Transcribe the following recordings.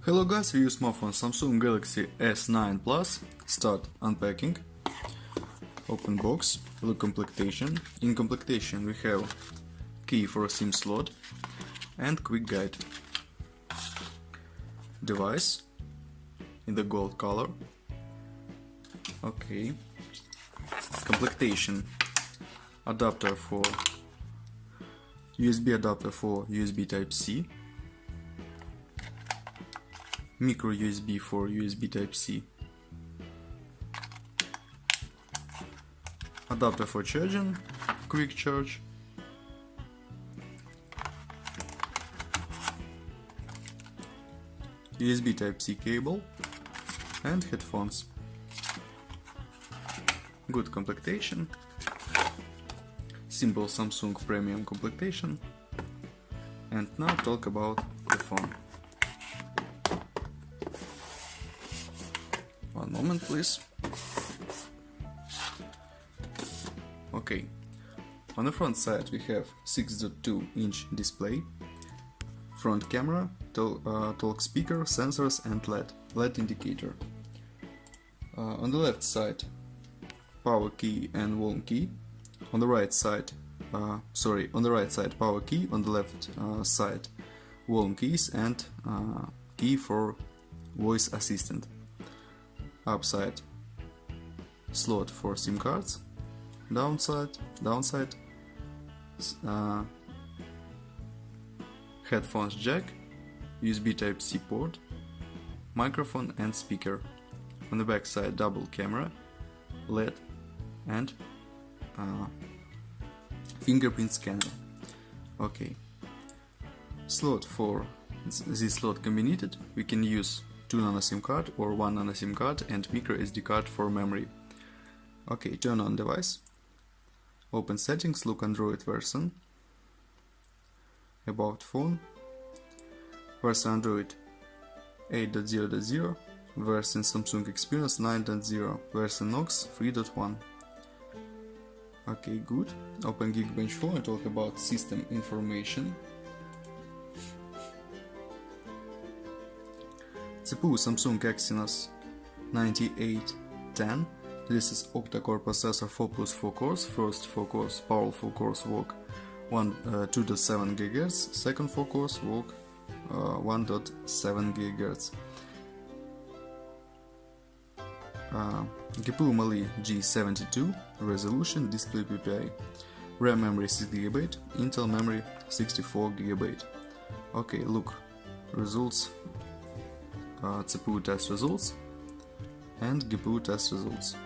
Hello guys, we use smartphone Samsung Galaxy S9 Plus. Start unpacking. Open box, look completion. In completion we have key for SIM slot and quick guide. Device in the gold color. Okay. Completion. Adapter for USB adapter for USB Type-C. Micro USB for USB Type-C. Adapter for charging, quick charge. USB Type-C cable and headphones. Good completion. Simple Samsung premium completion. And now talk about the phone. One moment please. Okay, on the front side we have 6.2-inch display, front camera, talk speaker, sensors and LED indicator. On the left side power key and volume key. On the right side power key, on the left side volume keys and key for voice assistant. Upside slot for SIM cards, downside headphones jack, USB Type-C port, microphone and speaker. On the back side double camera, LED and fingerprint scanner. Okay. Slot for this slot combined, we can use 2 nano SIM card or 1 nano SIM card and micro SD card for memory. Okay, turn on device. Open settings, look Android version. About phone. Version Android 8.0.0. Version Samsung Experience 9.0. Version Knox 3.1. Okay, good. Open Geekbench 4 and talk about system information. CPU Samsung Exynos 9810. This is octa-core processor 4+4 cores. First 4 cores, powerful cores work 2.7 GHz. Second 4 cores work 1.7 GHz. GPU Mali G72. Resolution display PPI. RAM memory 6 GB. Intel memory 64 GB. Okay, look results. CPU test results and GPU test results.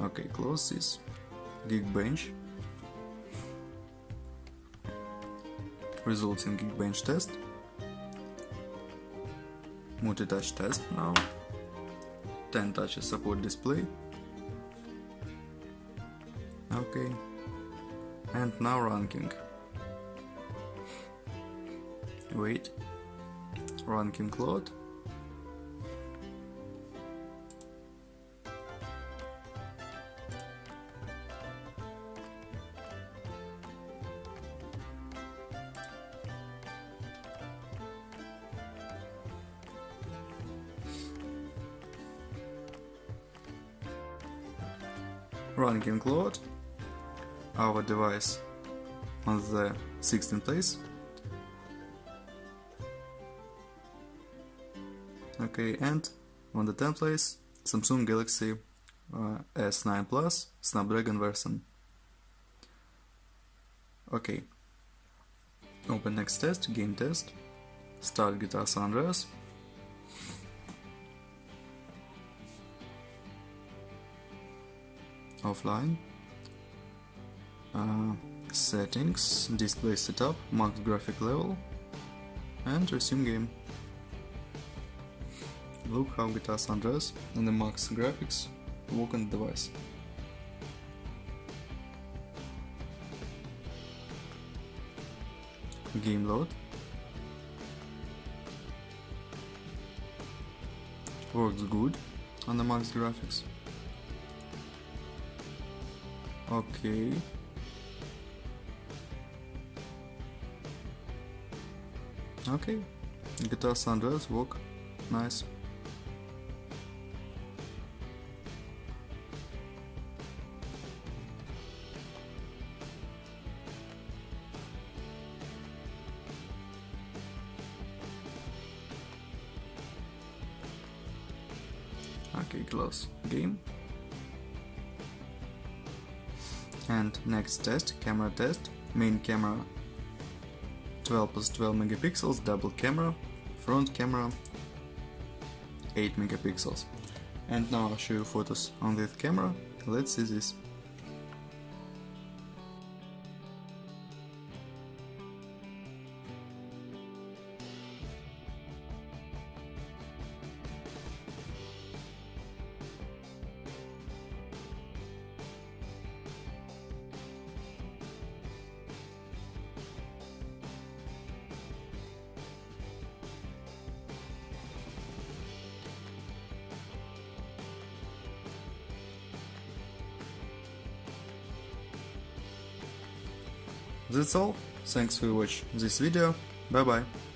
Okay, close this. Geekbench. Results in Geekbench test. Multi-touch test now. 10 touches support display. Okay. And now ranking. Wait. Ranking load. Ranking load. Our device on the 16th place. Okay, and on the 10th place, Samsung Galaxy S9 Plus Snapdragon version. Okay, open next test, game test, start GTA San Andreas. Offline, settings, display setup, max graphic level, and resume game. Look how GTA San Andreas and the max graphics work on the device. Game load. Works good on the max graphics. Okay. Okay, Guitar sound does work. Nice. Okay, close game. And next test, camera test. Main camera 12 plus 12 megapixels, double camera, front camera 8 megapixels. And now I'll show you photos on this camera. Let's see this. That's all. Thanks for watching this video. Bye bye.